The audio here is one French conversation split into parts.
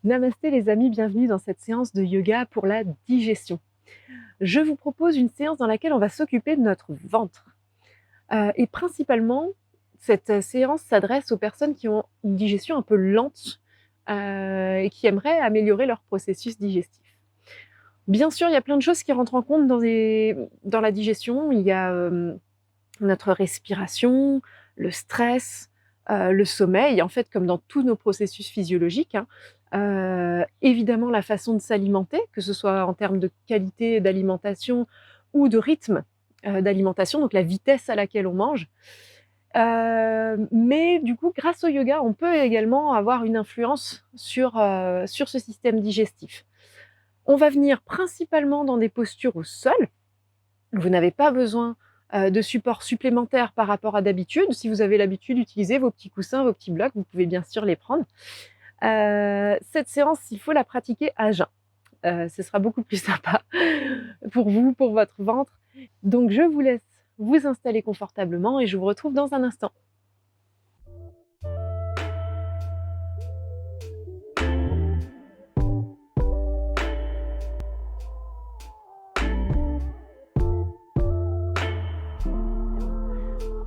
Namasté les amis, bienvenue dans cette séance de yoga pour la digestion. Je vous propose une séance dans laquelle on va s'occuper de notre ventre. Et principalement, cette séance s'adresse aux personnes qui ont une digestion un peu lente et qui aimeraient améliorer leur processus digestif. Bien sûr, il y a plein de choses qui rentrent en compte dans la digestion. Il y a notre respiration, le stress, le sommeil, en fait, comme dans tous nos processus physiologiques, hein. Évidemment, la façon de s'alimenter, que ce soit en termes de qualité d'alimentation ou de rythme, d'alimentation, donc la vitesse à laquelle on mange. Mais du coup, grâce au yoga, on peut également avoir une influence sur ce système digestif. On va venir principalement dans des postures au sol. Vous n'avez pas besoin, de support supplémentaire par rapport à d'habitude. Si vous avez l'habitude d'utiliser vos petits coussins, vos petits blocs, vous pouvez bien sûr les prendre. Cette séance, il faut la pratiquer à jeun. Ce sera beaucoup plus sympa pour vous, pour votre ventre. Donc je vous laisse vous installer confortablement et je vous retrouve dans un instant.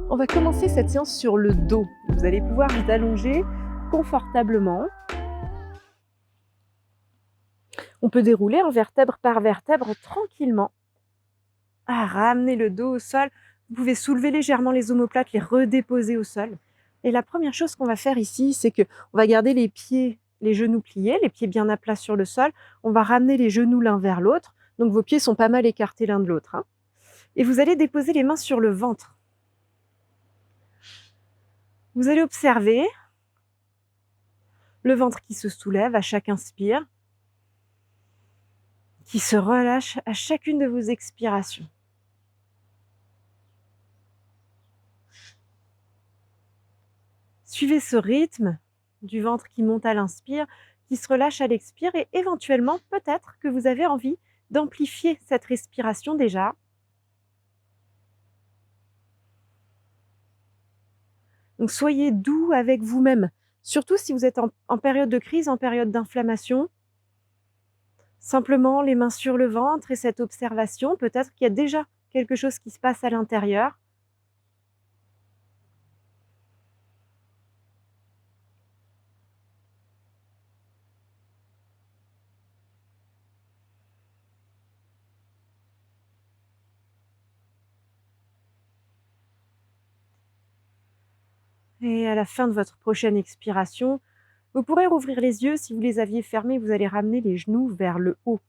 On va commencer cette séance sur le dos. Vous allez pouvoir vous allonger confortablement. On peut dérouler en vertèbre par vertèbre tranquillement. Ramener le dos au sol. Vous pouvez soulever légèrement les omoplates, les redéposer au sol. Et la première chose qu'on va faire ici, c'est qu'on va garder les pieds, les genoux pliés, les pieds bien à plat sur le sol. On va ramener les genoux l'un vers l'autre. Donc vos pieds sont pas mal écartés l'un de l'autre, hein. Et vous allez déposer les mains sur le ventre. Vous allez observer le ventre qui se soulève à chaque inspire, qui se relâche à chacune de vos expirations. Suivez ce rythme du ventre qui monte à l'inspire, qui se relâche à l'expire et éventuellement, peut-être que vous avez envie d'amplifier cette respiration déjà. Donc soyez doux avec vous-même, surtout si vous êtes en période de crise, en période d'inflammation. Simplement les mains sur le ventre et cette observation, peut-être qu'il y a déjà quelque chose qui se passe à l'intérieur. Et à la fin de votre prochaine expiration, vous pourrez rouvrir les yeux. Si vous les aviez fermés, vous allez ramener les genoux vers le haut.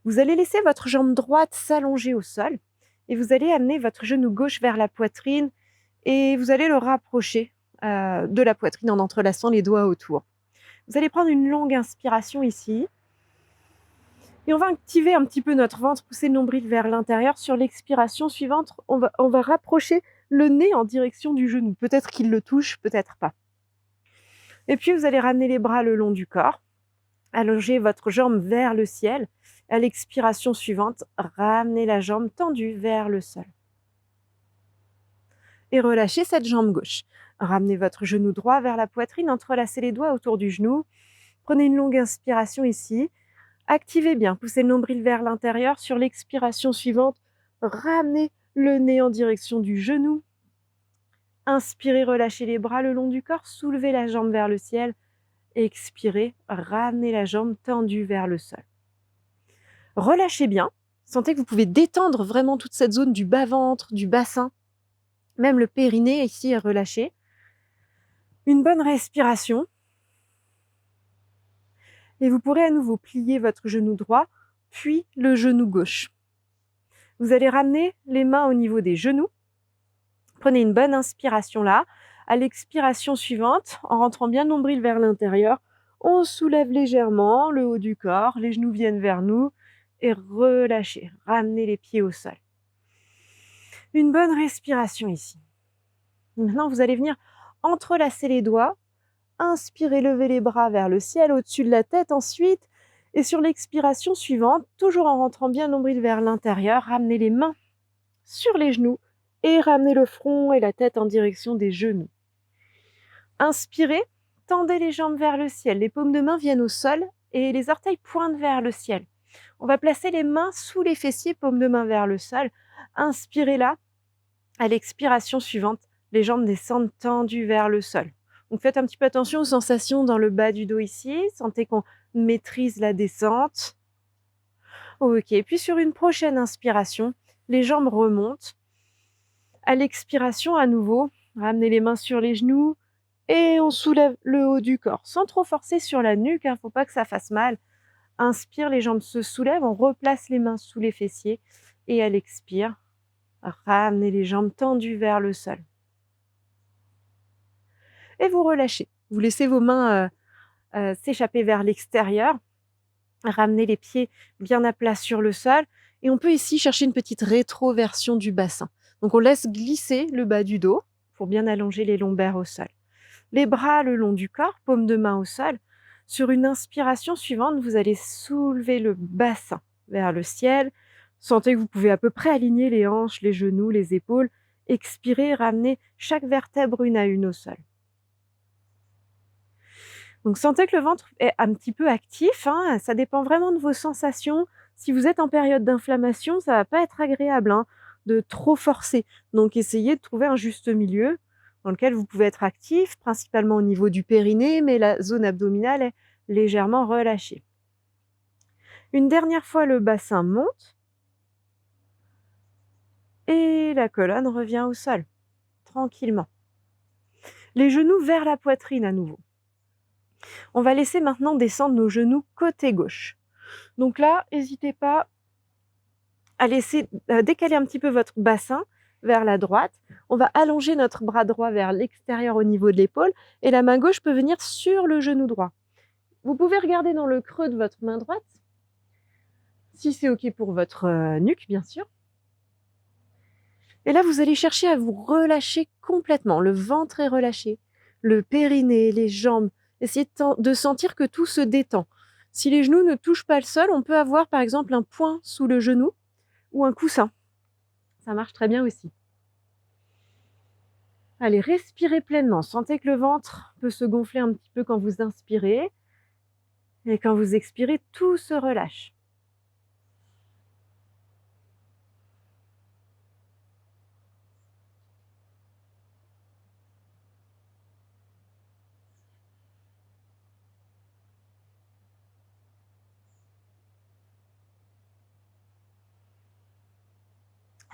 Vous allez laisser votre jambe droite s'allonger au sol et vous allez amener votre genou gauche vers la poitrine et vous allez le rapprocher de la poitrine en entrelaçant les doigts autour. Vous allez prendre une longue inspiration ici et on va activer un petit peu notre ventre, pousser le nombril vers l'intérieur. Sur l'expiration suivante, on va rapprocher le nez en direction du genou. Peut-être qu'il le touche, peut-être pas. Et puis vous allez ramener les bras le long du corps. Allongez votre jambe vers le ciel. À l'expiration suivante, ramenez la jambe tendue vers le sol. Et relâchez cette jambe gauche. Ramenez votre genou droit vers la poitrine, entrelacez les doigts autour du genou. Prenez une longue inspiration ici. Activez bien, poussez le nombril vers l'intérieur. Sur l'expiration suivante, ramenez le nez en direction du genou. Inspirez, relâchez les bras le long du corps, soulevez la jambe vers le ciel. Expirez, ramenez la jambe tendue vers le sol. Relâchez bien. Sentez que vous pouvez détendre vraiment toute cette zone du bas-ventre, du bassin. Même le périnée ici est relâché. Une bonne respiration. Et vous pourrez à nouveau plier votre genou droit, puis le genou gauche. Vous allez ramener les mains au niveau des genoux. Prenez une bonne inspiration là. À l'expiration suivante, en rentrant bien le nombril vers l'intérieur, on soulève légèrement le haut du corps, les genoux viennent vers nous et relâchez, ramenez les pieds au sol. Une bonne respiration ici. Maintenant, vous allez venir entrelacer les doigts, inspirez, levez les bras vers le ciel au-dessus de la tête ensuite et sur l'expiration suivante, toujours en rentrant bien le nombril vers l'intérieur, ramenez les mains sur les genoux et ramenez le front et la tête en direction des genoux. Inspirez, tendez les jambes vers le ciel, les paumes de main viennent au sol et les orteils pointent vers le ciel. On va placer les mains sous les fessiers, paume de main vers le sol. Inspirez là. À l'expiration suivante, les jambes descendent tendues vers le sol. Donc faites un petit peu attention aux sensations dans le bas du dos ici. Sentez qu'on maîtrise la descente. Ok, puis sur une prochaine inspiration, les jambes remontent. À l'expiration, à nouveau, ramenez les mains sur les genoux et on soulève le haut du corps sans trop forcer sur la nuque, faut pas que ça fasse mal. Inspire, les jambes se soulèvent, on replace les mains sous les fessiers et à l'expire, ramenez les jambes tendues vers le sol. Et vous relâchez. Vous laissez vos mains s'échapper vers l'extérieur. Ramenez les pieds bien à plat sur le sol. Et on peut ici chercher une petite rétroversion du bassin. Donc on laisse glisser le bas du dos pour bien allonger les lombaires au sol. Les bras le long du corps, paume de main au sol. Sur une inspiration suivante, vous allez soulever le bassin vers le ciel. Sentez que vous pouvez à peu près aligner les hanches, les genoux, les épaules. Expirez, ramenez chaque vertèbre une à une au sol. Donc sentez que le ventre est un petit peu actif, ça dépend vraiment de vos sensations. Si vous êtes en période d'inflammation, ça va pas être agréable de trop forcer. Donc essayez de trouver un juste milieu dans lequel vous pouvez être actif, principalement au niveau du périnée, mais la zone abdominale est légèrement relâchée. Une dernière fois, le bassin monte et la colonne revient au sol, tranquillement. Les genoux vers la poitrine à nouveau. On va laisser maintenant descendre nos genoux côté gauche. Donc là, n'hésitez pas à laisser décaler un petit peu votre bassin vers la droite. On va allonger notre bras droit vers l'extérieur au niveau de l'épaule et la main gauche peut venir sur le genou droit. Vous pouvez regarder dans le creux de votre main droite, si c'est OK pour votre nuque, bien sûr. Et là, vous allez chercher à vous relâcher complètement. Le ventre est relâché, le périnée, les jambes. Essayez de sentir que tout se détend. Si les genoux ne touchent pas le sol, on peut avoir par exemple un point sous le genou ou un coussin. Ça marche très bien aussi. Allez, respirez pleinement. Sentez que le ventre peut se gonfler un petit peu quand vous inspirez. Et quand vous expirez, tout se relâche.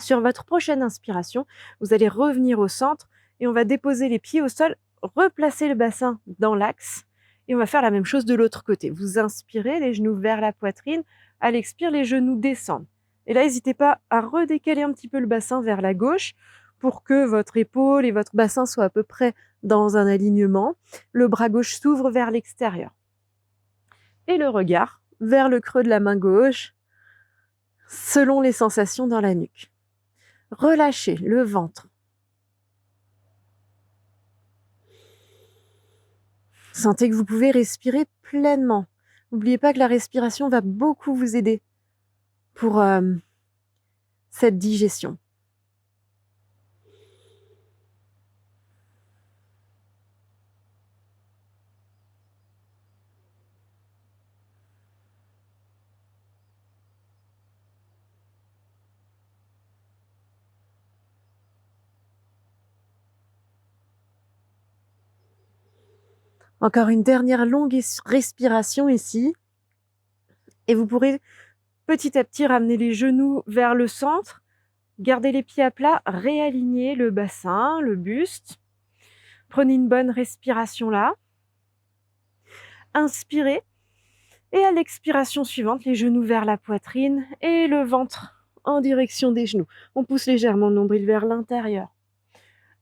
Sur votre prochaine inspiration, vous allez revenir au centre et on va déposer les pieds au sol, replacer le bassin dans l'axe et on va faire la même chose de l'autre côté. Vous inspirez, les genoux vers la poitrine, à l'expire, les genoux descendent. Et là, n'hésitez pas à redécaler un petit peu le bassin vers la gauche pour que votre épaule et votre bassin soient à peu près dans un alignement. Le bras gauche s'ouvre vers l'extérieur. Et le regard vers le creux de la main gauche, selon les sensations dans la nuque. Relâchez le ventre. Sentez que vous pouvez respirer pleinement. N'oubliez pas que la respiration va beaucoup vous aider pour cette digestion. Encore une dernière longue respiration ici. Et vous pourrez petit à petit ramener les genoux vers le centre, garder les pieds à plat, réaligner le bassin, le buste. Prenez une bonne respiration là. Inspirez. Et à l'expiration suivante, les genoux vers la poitrine et le ventre en direction des genoux. On pousse légèrement le nombril vers l'intérieur.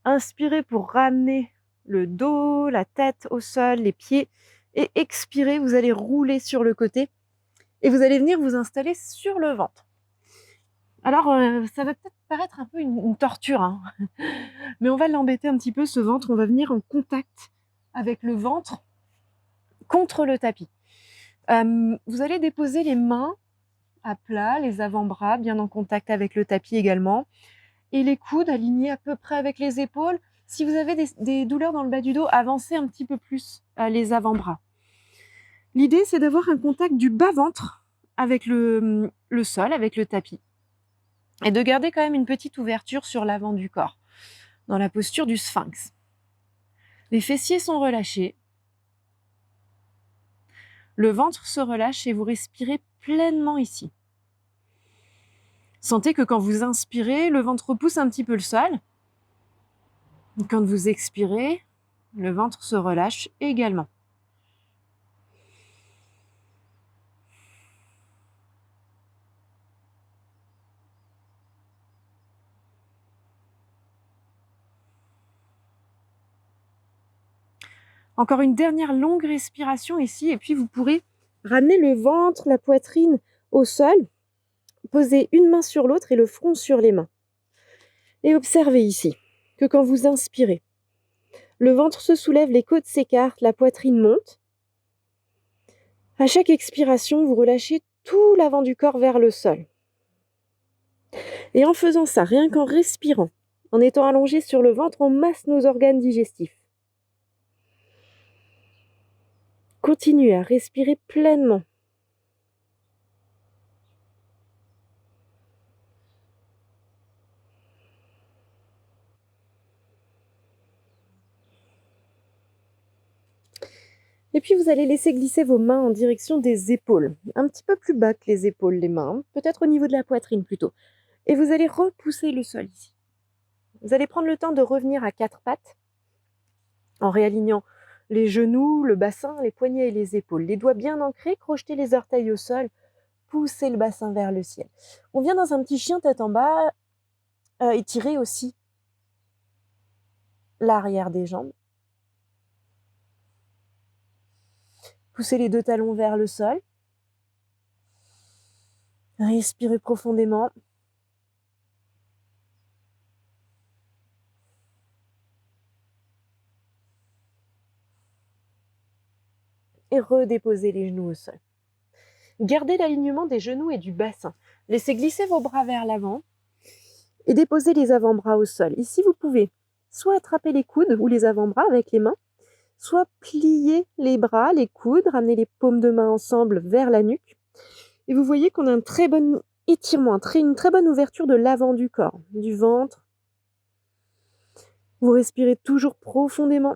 Inspirez pour ramener le dos, la tête au sol, les pieds. Et expirez, vous allez rouler sur le côté et vous allez venir vous installer sur le ventre. Alors, ça va peut-être paraître un peu une torture, mais on va l'embêter un petit peu, ce ventre. On va venir en contact avec le ventre contre le tapis. Vous allez déposer les mains à plat, les avant-bras bien en contact avec le tapis également, et les coudes alignés à peu près avec les épaules. Si vous avez des douleurs dans le bas du dos, avancez un petit peu plus les avant-bras. L'idée, c'est d'avoir un contact du bas-ventre avec le sol, avec le tapis. Et de garder quand même une petite ouverture sur l'avant du corps, dans la posture du sphinx. Les fessiers sont relâchés. Le ventre se relâche et vous respirez pleinement ici. Sentez que quand vous inspirez, le ventre repousse un petit peu le sol. Quand vous expirez, le ventre se relâche également. Encore une dernière longue respiration ici et puis vous pourrez ramener le ventre, la poitrine au sol, poser une main sur l'autre et le front sur les mains. Et observez ici que quand vous inspirez, le ventre se soulève, les côtes s'écartent, la poitrine monte. À chaque expiration, vous relâchez tout l'avant du corps vers le sol. Et en faisant ça, rien qu'en respirant, en étant allongé sur le ventre, on masse nos organes digestifs. Continuez à respirer pleinement. Et puis vous allez laisser glisser vos mains en direction des épaules, un petit peu plus bas que les épaules, les mains, peut-être au niveau de la poitrine plutôt. Et vous allez repousser le sol ici. Vous allez prendre le temps de revenir à quatre pattes, en réalignant les genoux, le bassin, les poignets et les épaules. Les doigts bien ancrés, crochetez les orteils au sol, poussez le bassin vers le ciel. On vient dans un petit chien tête en bas, étirez aussi l'arrière des jambes. Poussez les deux talons vers le sol. Respirez profondément. Et redéposez les genoux au sol. Gardez l'alignement des genoux et du bassin. Laissez glisser vos bras vers l'avant et déposez les avant-bras au sol. Ici, vous pouvez soit attraper les coudes ou les avant-bras avec les mains, soit plier les bras, les coudes, ramener les paumes de main ensemble vers la nuque. Et vous voyez qu'on a un très bon étirement, une très bonne ouverture de l'avant du corps, du ventre. Vous respirez toujours profondément.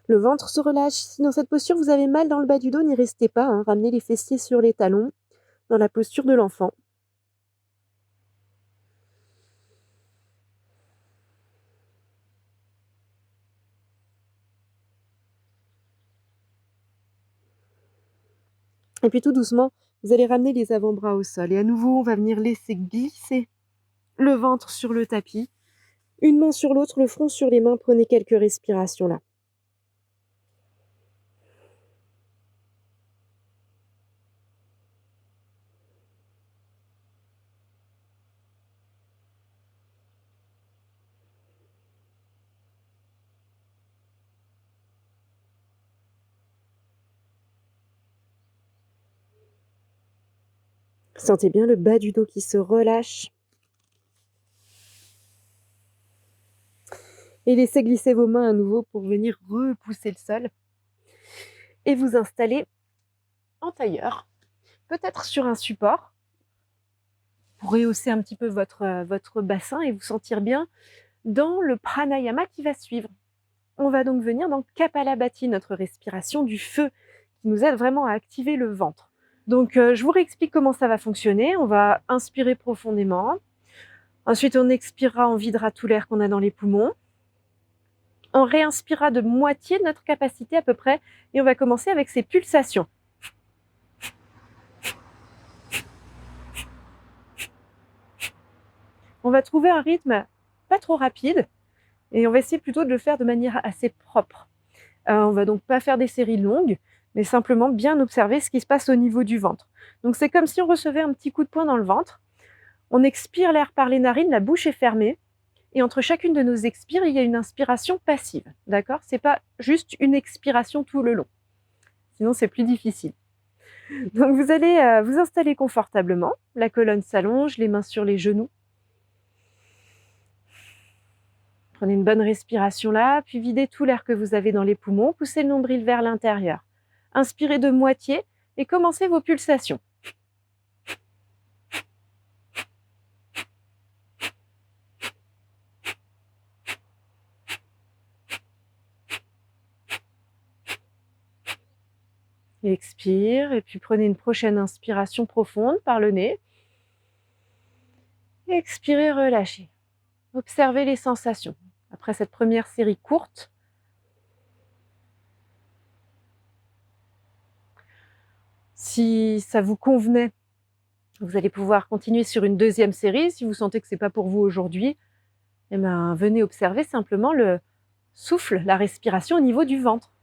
Le ventre se relâche. Si dans cette posture vous avez mal dans le bas du dos, n'y restez pas. Ramenez les fessiers sur les talons, dans la posture de l'enfant. Et puis tout doucement, vous allez ramener les avant-bras au sol. Et à nouveau, on va venir laisser glisser le ventre sur le tapis. Une main sur l'autre, le front sur les mains. Prenez quelques respirations là. Sentez bien le bas du dos qui se relâche. Et laissez glisser vos mains à nouveau pour venir repousser le sol. Et vous installer en tailleur, peut-être sur un support, pour rehausser un petit peu votre bassin et vous sentir bien dans le pranayama qui va suivre. On va donc venir dans Kapalabhati, notre respiration du feu, qui nous aide vraiment à activer le ventre. Donc, je vous réexplique comment ça va fonctionner. On va inspirer profondément. Ensuite, on expirera, on videra tout l'air qu'on a dans les poumons. On réinspirera de moitié de notre capacité à peu près. Et on va commencer avec ces pulsations. On va trouver un rythme pas trop rapide. Et on va essayer plutôt de le faire de manière assez propre. On va donc pas faire des séries longues, mais simplement bien observer ce qui se passe au niveau du ventre. Donc c'est comme si on recevait un petit coup de poing dans le ventre. On expire l'air par les narines, la bouche est fermée. Et entre chacune de nos expires, il y a une inspiration passive. D'accord ? C'est pas juste une expiration tout le long. Sinon, c'est plus difficile. Donc vous allez vous installer confortablement. La colonne s'allonge, les mains sur les genoux. Prenez une bonne respiration là, puis videz tout l'air que vous avez dans les poumons, poussez le nombril vers l'intérieur. Inspirez de moitié et commencez vos pulsations. Expire, et puis prenez une prochaine inspiration profonde par le nez. Expirez, relâchez. Observez les sensations. Après cette première série courte, si ça vous convenait, vous allez pouvoir continuer sur une deuxième série. Si vous sentez que ce n'est pas pour vous aujourd'hui, eh ben, venez observer simplement le souffle, la respiration au niveau du ventre.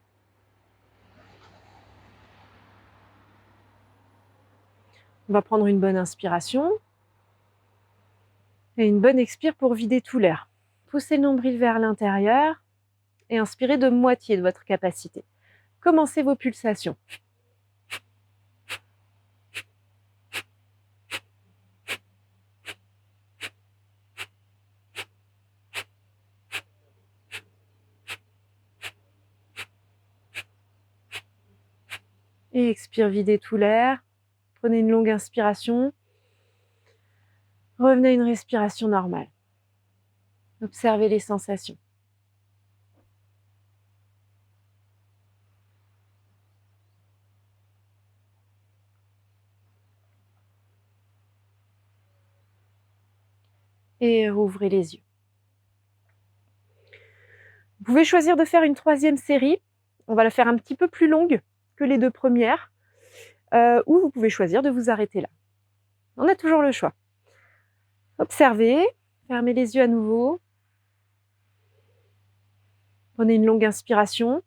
On va prendre une bonne inspiration et une bonne expire pour vider tout l'air. Poussez le nombril vers l'intérieur et inspirez de moitié de votre capacité. Commencez vos pulsations. Et expire, videz tout l'air. Prenez une longue inspiration. Revenez à une respiration normale. Observez les sensations. Et rouvrez les yeux. Vous pouvez choisir de faire une troisième série. On va la faire un petit peu plus longue que les deux premières. Ou vous pouvez choisir de vous arrêter là. On a toujours le choix. Observez, fermez les yeux à nouveau. Prenez une longue inspiration.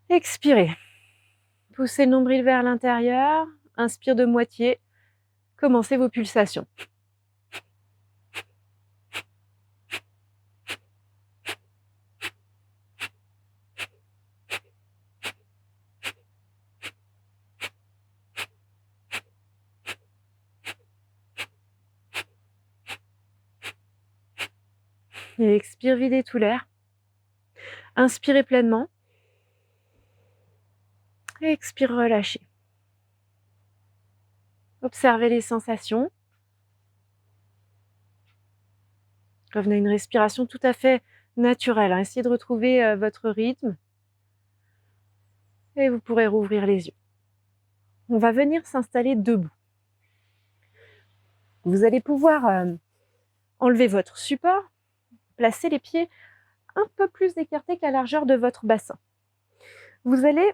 Expirez. Poussez le nombril vers l'intérieur. Inspire de moitié. Commencez vos pulsations. Et expire, videz tout l'air. Inspirez pleinement. Et expire, relâchez. Observez les sensations. Revenez à une respiration tout à fait naturelle. Essayez de retrouver votre rythme. Et vous pourrez rouvrir les yeux. On va venir s'installer debout. Vous allez pouvoir enlever votre support, placer les pieds un peu plus écartés qu'à la largeur de votre bassin. Vous allez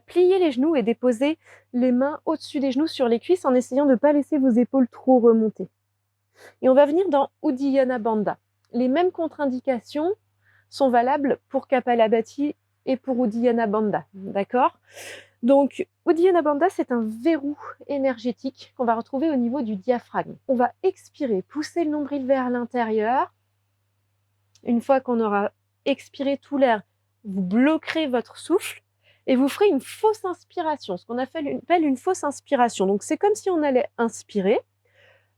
plier les genoux et déposer les mains au-dessus des genoux sur les cuisses en essayant de ne pas laisser vos épaules trop remonter. Et on va venir dans Uddiyana Bandha. Les mêmes contre-indications sont valables pour Kapalabhati et pour Uddiyana Bandha. D'accord ? Donc, Uddiyana Bandha, c'est un verrou énergétique qu'on va retrouver au niveau du diaphragme. On va expirer, pousser le nombril vers l'intérieur. Une fois qu'on aura expiré tout l'air, vous bloquerez votre souffle et vous ferez une fausse inspiration, ce qu'on appelle une fausse inspiration. Donc, c'est comme si on allait inspirer,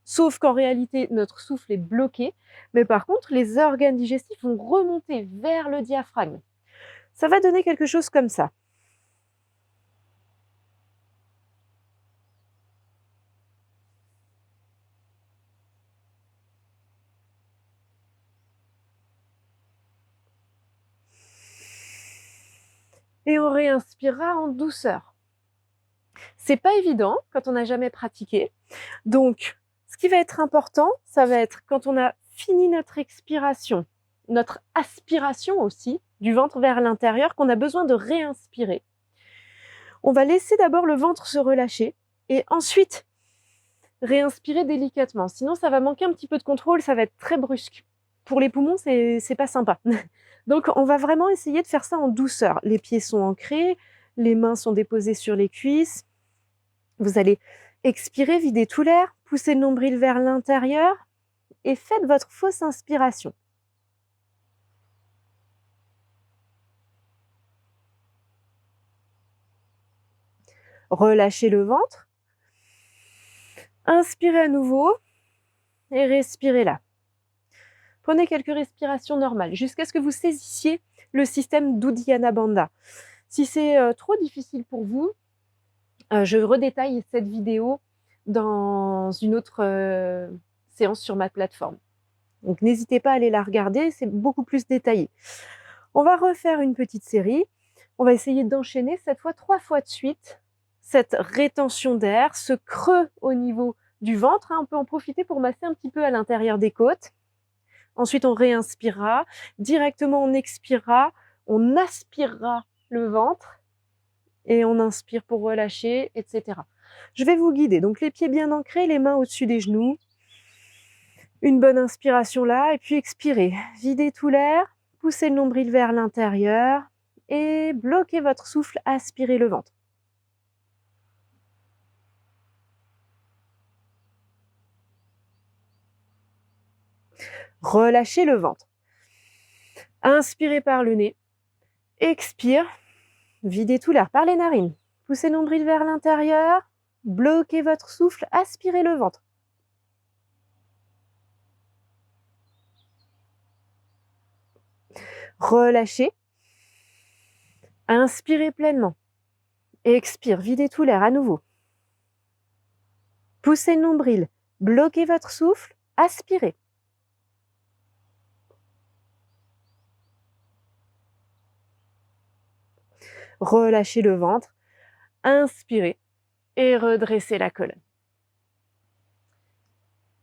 sauf qu'en réalité, notre souffle est bloqué. Mais par contre, les organes digestifs vont remonter vers le diaphragme. Ça va donner quelque chose comme ça. Et on réinspirera en douceur. C'est pas évident quand on n'a jamais pratiqué. Donc, ce qui va être important, ça va être quand on a fini notre expiration, notre aspiration aussi, du ventre vers l'intérieur, qu'on a besoin de réinspirer. On va laisser d'abord le ventre se relâcher et ensuite réinspirer délicatement. Sinon, ça va manquer un petit peu de contrôle, ça va être très brusque. Pour les poumons, c'est pas sympa. Donc, on va vraiment essayer de faire ça en douceur. Les pieds sont ancrés, les mains sont déposées sur les cuisses. Vous allez expirer, vider tout l'air, pousser le nombril vers l'intérieur et faites votre fausse inspiration. Relâchez le ventre. Inspirez à nouveau et respirez là. Prenez quelques respirations normales jusqu'à ce que vous saisissiez le système d'Uddiyana Bandha. Si c'est trop difficile pour vous, je redétaille cette vidéo dans une autre séance sur ma plateforme. Donc n'hésitez pas à aller la regarder, c'est beaucoup plus détaillé. On va refaire une petite série. On va essayer d'enchaîner cette fois 3 fois de suite cette rétention d'air, ce creux au niveau du ventre. On peut en profiter pour masser un petit peu à l'intérieur des côtes. Ensuite, on réinspirera. Directement, on expirera. On aspirera le ventre. Et on inspire pour relâcher, etc. Je vais vous guider. Donc, les pieds bien ancrés, les mains au-dessus des genoux. Une bonne inspiration là. Et puis, expirez. Videz tout l'air. Poussez le nombril vers l'intérieur. Et bloquez votre souffle. Aspirez le ventre. Relâchez le ventre. Inspirez par le nez. Expire. Videz tout l'air par les narines. Poussez le nombril vers l'intérieur. Bloquez votre souffle. Aspirez le ventre. Relâchez. Inspirez pleinement. Expire. Videz tout l'air à nouveau. Poussez le nombril. Bloquez votre souffle. Aspirez. Relâchez le ventre. Inspirez. Et redressez la colonne.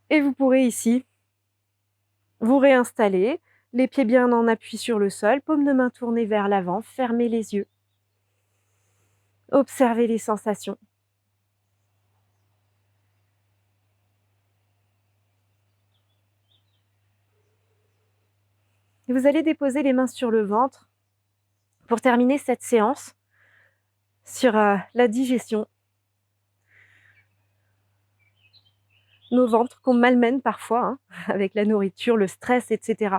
Et vous pourrez ici vous réinstaller, les pieds bien en appui sur le sol, paume de main tournée vers l'avant, fermez les yeux. Observez les sensations. Et vous allez déposer les mains sur le ventre pour terminer cette séance sur la digestion. Nos ventres qu'on malmène parfois avec la nourriture, le stress, etc.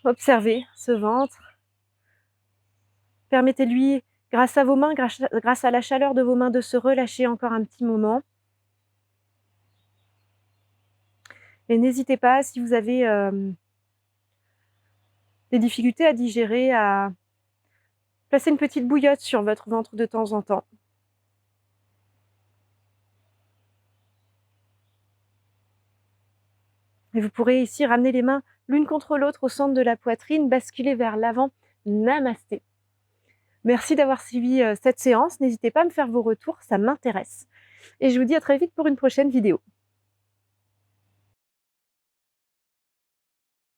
Observez ce ventre. Permettez-lui, grâce à vos mains, grâce à la chaleur de vos mains, de se relâcher encore un petit moment. Et n'hésitez pas, si vous avez des difficultés à digérer, à placer une petite bouillotte sur votre ventre de temps en temps. Et vous pourrez ici ramener les mains l'une contre l'autre au centre de la poitrine, basculer vers l'avant. Namasté. Merci d'avoir suivi cette séance. N'hésitez pas à me faire vos retours, ça m'intéresse. Et je vous dis à très vite pour une prochaine vidéo.